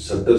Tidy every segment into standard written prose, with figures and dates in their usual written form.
70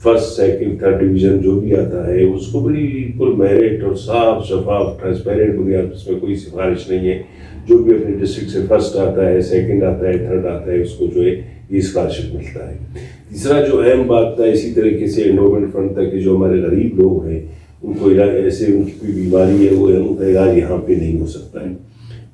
first second third division جو بھی آتا ہے اس کو بالکل میرٹ اور صاف شفاف ٹرانسپیرنٹ بنیاد، اس میں کوئی سفارش نہیں ہے. جو بھی اپنے ڈسٹرکٹ سے فرسٹ آتا ہے، سیکنڈ آتا ہے، تھرڈ آتا ہے، اس کو جو ہے یہ اسکالرشپ ملتا ہے. تیسرا جو اہم بات تھا، اسی طریقے سے انڈومنٹ فنڈ تھا کہ جو ہمارے غریب لوگ ہیں ان کو علاج، ایسے ان کی کوئی بیماری ہے وہ ان کا علاج یہاں پہ نہیں ہو سکتا ہے،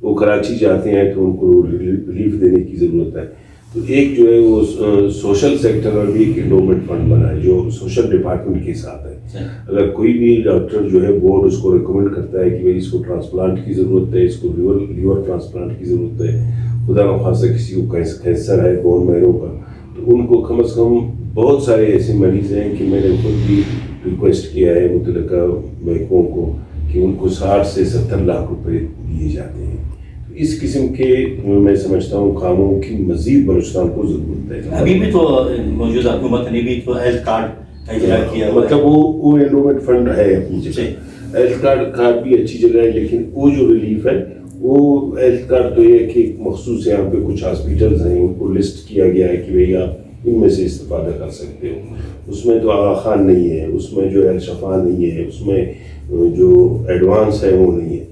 وہ کراچی جاتے ہیں تو ان کو ریلیف دینے کی ضرورت ہے. تو ایک جو ہے وہ سوشل سیکٹر میں بھی ایک انڈومنٹ فنڈ بنا ہے جو سوشل ڈپارٹمنٹ کے ساتھ ہے. اگر کوئی بھی ڈاکٹر جو ہے بورڈ اس کو ریکمنڈ کرتا ہے کہ بھائی اس کو ٹرانسپلانٹ کی ضرورت ہے، اس کو لیور ٹرانسپلانٹ کی ضرورت ہے، خدا نخواستہ کسی کو کینسر ہے بون میرو کا، تو ان کو کم از کم بہت سارے ایسے مریض ہیں کہ میں نے خود بھی ریکویسٹ کیا ہے متعلقہ محکموں کو کہ ان کو 60 سے 70 لاکھ روپے دیے جاتے ہیں. اس قسم کے میں سمجھتا ہوں کاموں کی مزید بلوچستان کو ضرورت ہے. ابھی بھی تو موجودہ حکومت نے بھی تو ہیلتھ کارڈ اجرا کیا، مطلب وہ انڈومنٹ فنڈ ہے اپنی جگہ، ہیلتھ کارڈ بھی اچھی جگہ ہے، لیکن وہ جو ریلیف ہے وہ ہیلتھ کارڈ تو یہ ہے کہ مخصوص یہاں پہ کچھ ہاسپیٹلز ہیں ان کو لسٹ کیا گیا ہے کہ بھئی آپ ان میں سے استفادہ کر سکتے ہو. اس میں تو آغا خان نہیں ہے، اس میں جو الشفا نہیں ہے، اس میں جو ایڈوانس ہے وہ نہیں ہے.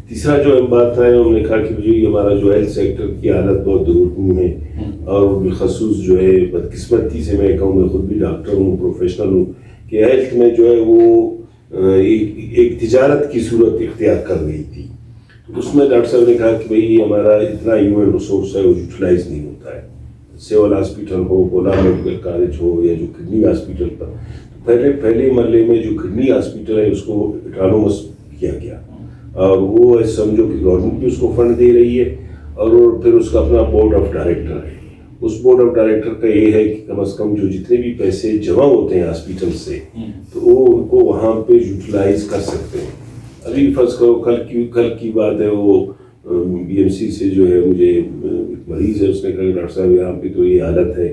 تیسرا جو اہم بات ہے انہوں نے کہا کہ جی ہمارا جو ہیلتھ سیکٹر کی حالت بہت دردنی ہے، اور بالخصوص جو ہے بدقسمتی سے میں کہوں، میں خود بھی ڈاکٹر ہوں، پروفیشنل ہوں، کہ ہیلتھ میں جو ہے وہ ایک تجارت کی صورت اختیار کر گئی تھی. اس میں ڈاکٹر صاحب نے کہا کہ بھئی ہمارا اتنا ہیومن ریسورس ہے وہ یوٹیلائز نہیں ہوتا ہے. سول ہاسپٹل ہو، گولا میڈیکل کالج ہو، یا جو کڈنی ہاسپٹل تھا، پہلے مرحلے میں جو کڈنی ہاسپٹل ہے اس کو اٹانومس کیا گیا، اور وہ سمجھو کہ گورنمنٹ بھی اس کو فنڈ دے رہی ہے، اور پھر اس کا اپنا بورڈ آف ڈائریکٹر ہے. اس بورڈ آف ڈائریکٹر کا یہ ہے کہ کم از کم جو جتنے بھی پیسے جمع ہوتے ہیں ہاسپٹل سے تو وہ ان کو وہاں پہ یوٹیلائز کر سکتے ہیں. ابھی فرض کرو کل کی بات ہے، وہ بی ایم سی سے جو ہے مجھے ایک مریض ہے، اس نے کہا ڈاکٹر صاحب یہاں پہ تو یہ حالت ہے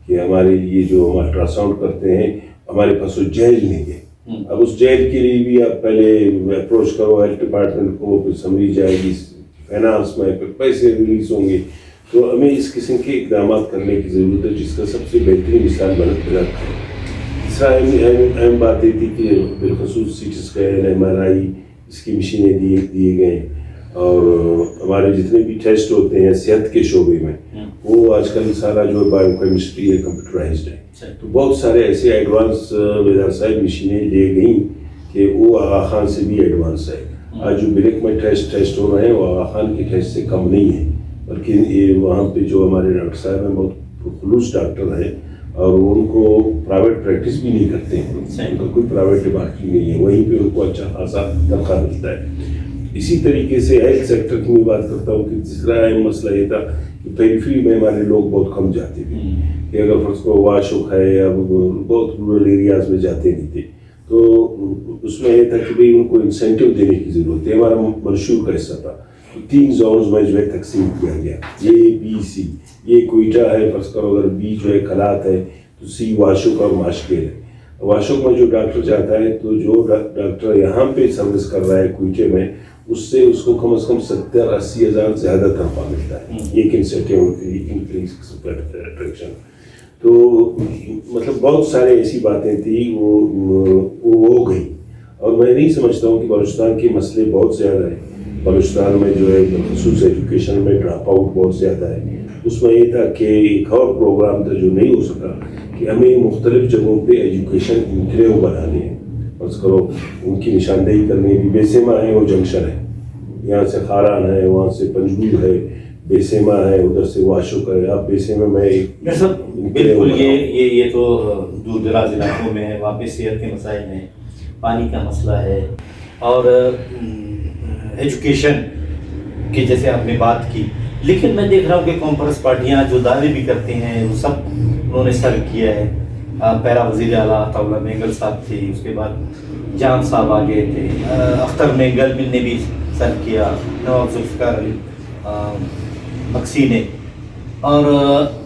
کہ ہمارے لیے جو ہم الٹرا ساؤنڈ کرتے ہیں ہمارے پاس وہ جیل نہیں ہے. اب اس جیل کے لیے بھی آپ پہلے اپروچ کرو ہیلتھ ڈپارٹمنٹ کو، پھر سمجھی جائے گی فائنانس میں، پھر پیسے ریلیز ہوں گے. تو ہمیں اس قسم کے اقدامات کرنے کی ضرورت ہے، جس کا سب سے بہترین مثال بلد ہے. تیسرا اہم بات یہ تھی کہ بالخصوص C T scan, M R آئی، اس کی مشینیں دیے گئے، اور ہمارے جتنے بھی ٹیسٹ ہوتے ہیں صحت کے شعبے میں وہ آج کل سارا جو بایو کیمسٹری ہے کمپیوٹرائزڈ ہے. تو بہت سارے ایسے ایڈوانس وزیر صاحب مشینیں لے گئیں کہ وہ آغا خان سے بھی ایڈوانس ہے. آج جو بریک میں ٹیسٹ ہو رہے ہیں وہ آغا خان کے ٹیسٹ سے کم نہیں ہیں، بلکہ یہ وہاں پہ جو ہمارے ڈاکٹر صاحب ہیں بہت خلوص ڈاکٹر ہیں، اور ان کو پرائیویٹ پریکٹس بھی نہیں کرتے ہیں، ان کا کوئی پرائیویٹ لیبارٹری نہیں ہے، وہیں پہ ان کو اچھا خاصا تنخواہ ملتا ہے. اسی طریقے سے ہیلتھ سیکٹر کی میں بات کرتا ہوں کہ تیسرا اہم مسئلہ یہ تھا کہ پیریفری میں ہمارے لوگ بہت کم جاتے تھے، کہ اگر فرض کو واشوک ہے یا بہت رورل ایریاز میں جاتے نہیں تھے، تو اس میں یہ تھا کہ بھئی ان کو انسینٹیو دینے کی ضرورت ہے. ہمارا منشور کا حصہ تھا، 3 زونز میں جو ہے تقسیم کیا گیا، اے بی سی. یہ کوئٹہ ہے فرض کرو، اگر بی جو ہے کھلات ہے، تو سی واشوک اور ماشکیل ہے. واشوک میں جو ڈاکٹر جاتا ہے تو جو ڈاکٹر یہاں پہ سروس کر رہا ہے کوئٹے میں، اس سے اس کو کم از کم 70-80 ہزار زیادہ تنخواہ ملتا ہے. ایک انسینٹیو انکریز اٹریکشن. تو مطلب بہت سارے ایسی باتیں تھیں وہ ہو گئی، اور میں نہیں سمجھتا ہوں کہ بلوچستان کے مسئلے بہت زیادہ ہیں. بلوچستان میں جو ہے خصوص ایجوکیشن میں ڈراپ آؤٹ بہت زیادہ ہے. اس میں یہ تھا کہ ایک اور پروگرام تھا جو نہیں ہو سکا، کہ ہمیں مختلف جگہوں پہ ایجوکیشن انکلیو بنانے ہیں. فرض کرو ان کی نشاندہی کرنے بھی، بیسیما ہے وہ جنکشن ہے، یہاں سے خاران ہے، وہاں سے پنجگور ہے، بیسیما ہے، ادھر سے واشوک ہے. آپ بیسیما میں بالکل یہ تو دور دراز علاقوں میں ہے، وہاں پہ صحت کے مسائل ہیں، پانی کا مسئلہ ہے، اور ایجوکیشن کی جیسے آپ نے بات کی. لیکن میں دیکھ رہا ہوں کہ کانفرنس پارٹیاں جو دعوے بھی کرتے ہیں وہ سب انہوں نے سر کیا ہے. پہلا وزیر اعلیٰ عطاءاللہ مینگل صاحب تھے، اس کے بعد جان صاحب آگے تھے، اختر مینگل نے بھی سر کیا، نواب ذوالفقار علی بکسی نے، اور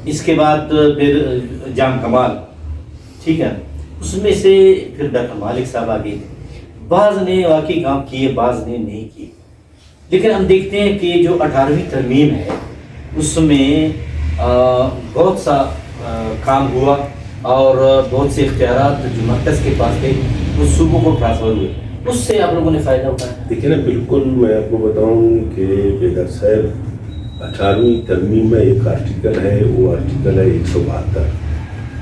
اس کے بعد پھر جام کمال، ٹھیک ہے. اس میں سے پھر ڈاکٹر مالک صاحب آگے تھے. بعض نے واقعی کام کیے، بعض نے نہیں کیے. لیکن ہم دیکھتے ہیں کہ جو 18ویں ترمیم ہے اس میں بہت سا کام ہوا، اور بہت سے اختیارات جو مرکز کے پاس تھے وہ صوبوں کو ٹرانسفر ہوئے، اس سے آپ لوگوں نے فائدہ اٹھایا؟ دیکھیں نا، بالکل میں آپ کو بتاؤں کہ بیدر صاحب 18ویں ترمیم میں ایک آرٹیکل ہے، وہ آرٹیکل ہے 172،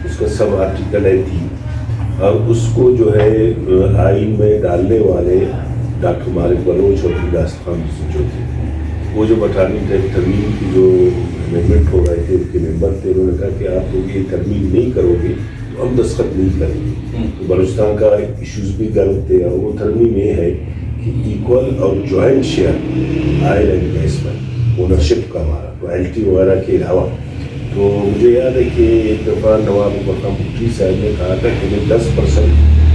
اس کا سب آرٹیکل ہے 3، اور اس کو جو ہے آئین میں ڈالنے والے ڈاکٹر مالک بلوچ اور الیاس خان جو تھے، وہ جو 18ویں ترمیم کی جو امینڈمنٹ ہو رہے تھے ان کے ممبر تھے، انہوں نے کہا کہ آپ لوگ یہ ترمیم نہیں کرو گے تو ہم دستخط نہیں کریں گے۔ تو بلوچستان کا ایشوز بھی غلط تھے، اور وہ ترمیم یہ ہے کہ ایکول اور joint share oil and gas میں اونرشپ کا ہمارا رائلٹی وغیرہ کے علاوہ۔ تو مجھے یاد ہے کہ ایک دفعہ نواب مقام مفتی صاحب نے کہا تھا کہ ہمیں 10%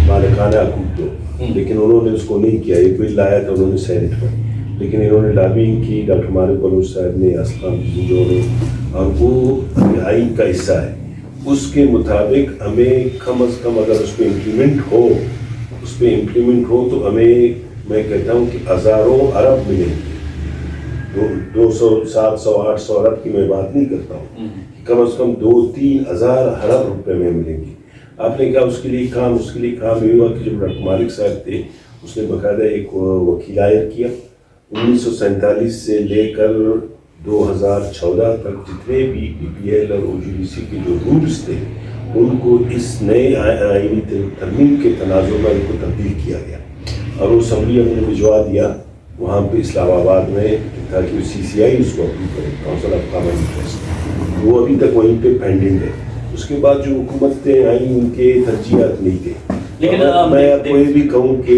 مالکانہ حقوق دو، لیکن انہوں نے اس کو نہیں کیا۔ ایک بل لایا تھا انہوں نے سینٹ میں، لیکن انہوں نے لابینگ کی، ڈاکٹر مالک بلوچ صاحب نے، اسلام جو نے، اور وہ آئین کا حصہ ہے، اس کے مطابق ہمیں کم از کم اگر اس پہ امپلیمنٹ ہو تو ہمیں، میں کہتا ہوں کہ ہزاروں ارب ملیں گے، 200 700 800 ارب کی میں بات نہیں کرتا ہوں، کم از کم 2-3 ہزار ارب روپے میں ملیں گے۔ آپ نے کہا اس کے لیے کام یہ ہوا کہ جب ڈاکٹر مالک صاحب تھے، اس نے باقاعدہ ایک وکیل ہائر کیا۔ 1947 سے لے کر 2014 تک جتنے بھی پی پی ایل اور او جی ڈی سی کے جو رولز تھے، ان کو اس نئے آئینی ترمیم کے تناظر میں ان کو تبدیل کیا گیا، اور وہ اسمبلی ہم نے بھجوا دیا وہاں پہ اسلام آباد میں، تاکہ سی سی آئی اس کو اپروو کرے، کونسل آف کامن انٹرسٹ۔ وہ ابھی تک وہیں پہ پینڈنگ ہے۔ اس کے بعد جو حکومتیں آئیں ان کے ترجیحات نہیں تھے، لیکن میں آپ کو یہ بھی کہوں کہ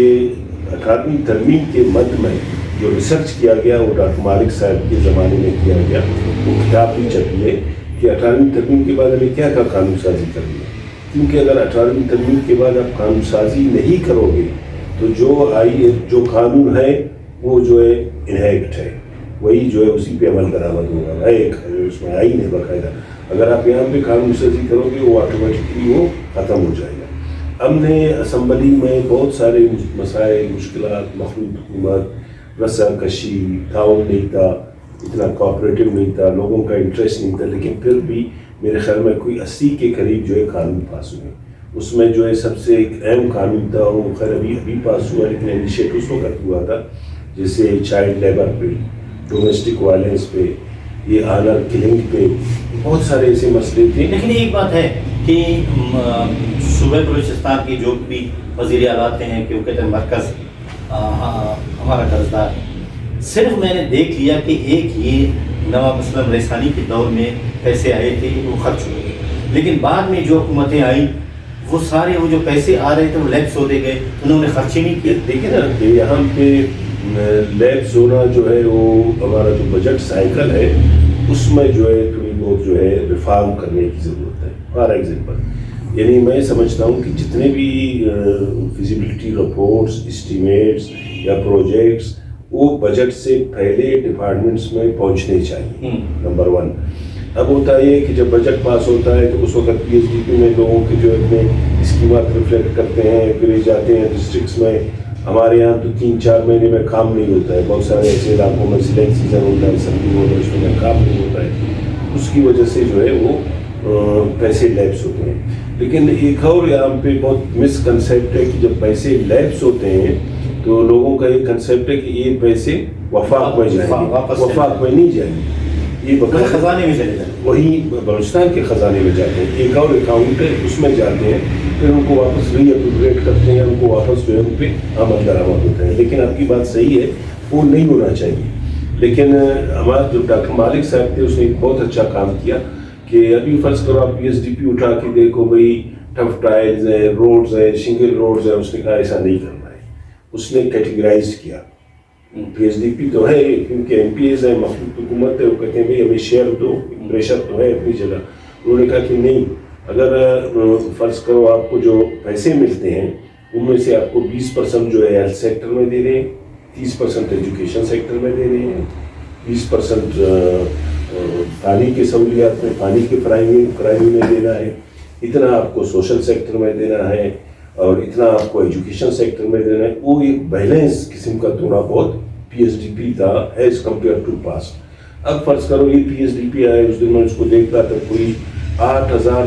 18ویں ترمیم کے مد میں جو ریسرچ کیا گیا وہ ڈاکٹر مالک صاحب کے زمانے میں کیا گیا، وہ کتاب بھی چھپی ہے کہ 18ویں ترمیم کے بعد ہمیں کیا قانون سازی کرنی ہے، کیونکہ اگر 18ویں ترمیم کے بعد آپ قانون سازی نہیں کرو گے تو جو قانون ہے وہ جو ہے انہیکٹ ہے، وہی جو ہے اسی پہ عمل درآمد ہوگا، ایک اس میں آئین ہے باقاعدہ۔ اگر آپ یہاں پہ قانون سازی کرو گے وہ آٹومیٹکلی وہ ختم ہو جائے گا۔ ہم نے اسمبلی میں بہت سارے مسائل، مشکلات، مخلوط حکومت، رسا کشی، تعاون نہیں تھا، اتنا کوآپریٹو نہیں تھا، لوگوں کا انٹرسٹ نہیں تھا، لیکن پھر بھی میرے خیال میں کوئی 80 کے قریب جو ہے قانون پاس ہوئے۔ اس میں جو ہے سب سے ایک اہم قانون تھا، وہ خیر ابھی پاس ہوا، لیکن انیشیٹو اس وقت ہوا تھا، جیسے چائلڈ لیبر پہ، ڈومیسٹک وائلنس پہ، یہ آنر کلنگ پہ، بہت سارے ایسے مسئلے تھے۔ لیکن ایک بات ہے کہ صوبہ بلوچستان کی جو بھی وزیر اعلیٰ ہیں کہ وہ کہتے ہیں مرکز ہمارا قرضدار ہے، صرف میں نے دیکھ لیا کہ ایک یہ نواب اسلم ریحانی کے دور میں پیسے آئے تھے وہ خرچ ہوئے، لیکن بعد میں جو حکومتیں آئیں وہ سارے وہ جو پیسے آ رہے تھے وہ لیپس ہوتے گئے، انہوں نے خرچ ہی نہیں کیے۔ دیکھیں نا کہ یہاں پہ لیپس ہونا جو ہے وہ ہمارا جو بجٹ سائیکل ہے اس میں جو ہے تھوڑی بہت جو ہے ریفارم کرنے کی ضرورت ہے۔ فار ایگزامپل، یعنی میں سمجھتا ہوں کہ جتنے بھی فیزیبلٹی رپورٹس، اسٹیمیٹس یا پروجیکٹس، وہ بجٹ سے پہلے ڈپارٹمنٹس میں پہنچنے چاہیے، نمبر 1۔ اب ہوتا یہ کہ جب بجٹ پاس ہوتا ہے تو اس وقت پی ایچ ڈی پی میں لوگوں کے جو اپنے اسکیمات ریفلیکٹ کرتے ہیں، پھر جاتے ہیں ڈسٹرکٹس میں۔ ہمارے یہاں تو 3-4 مہینے میں کام نہیں ہوتا ہے، بہت سارے ایسے علاقوں میں سلیکٹ سیزن ہوتا ہے، سردی ہوتا ہے، اس میں کام نہیں ہوتا ہے، اس کی وجہ سے جو ہے وہ پیسے لیپس ہوتے ہیں۔ لیکن ایک اور یہاں پہ بہت مس کنسیپٹ ہے کہ جب پیسے لیپس ہوتے ہیں تو لوگوں کا یہ کنسیپٹ ہے کہ یہ پیسے وفاق میں جائیں گے، وفاق میں نہیں جائیں گے، یہ خزانے میں چلے جاتے ہیں، وہی بلوچستان کے خزانے میں جاتے ہیں، ایک اور اکاؤنٹ ہے اس میں جاتے ہیں، پھر ان کو واپس ری اپروپریٹ کرتے ہیں، ان کو واپس جو ہے ان پہ عمل درآمد ہوتا ہے۔ لیکن آپ کی بات صحیح ہے، وہ نہیں ہونا چاہیے۔ لیکن ہمارا جو ڈاکٹر مالک صاحب تھے اس نے ایک بہت اچھا کام کیا کہ ابھی فرض کرو آپ پی ایس ڈی پی اٹھا کے دیکھو، بھائی ٹف ٹائلز ہیں، روڈز ہیں، شنگل روڈز ہیں، اس نے کہا ایسا نہیں کرنا ہے، اس نے کیٹیگرائز کیا۔ پی ایس ڈی پی تو ہے کیونکہ ایم پی ایز ہے، مخلوط حکومت ہے، وہ کہتے ہیں بھائی ہمیں شیئر دو، پریشر تو ہے اپنی جگہ۔ انہوں نے کہا کہ نہیں، اگر فرض کرو آپ کو جو پیسے ملتے ہیں ان میں سے آپ کو 20% جو ہے ہیلتھ سیکٹر میں دے رہے ہیں، 30% ایجوکیشن سیکٹر میں دے رہے ہیں، 20% پانی کے سہولیات میں، پانی کے فراہمی میں دینا ہے، اتنا آپ کو سوشل سیکٹر میں دینا ہے، اور اتنا آپ کو ایجوکیشن سیکٹر میں دینا ہے۔ وہ ایک بیلنس قسم کا تھوڑا بہت پی ایس ڈی پی تھا ایز کمپیئر ٹو پاسٹ۔ اب فرض کرو یہ پی ایس ڈی پی آئے، اس دن میں اس کو دیکھ رہا تھا، کوئی 8,000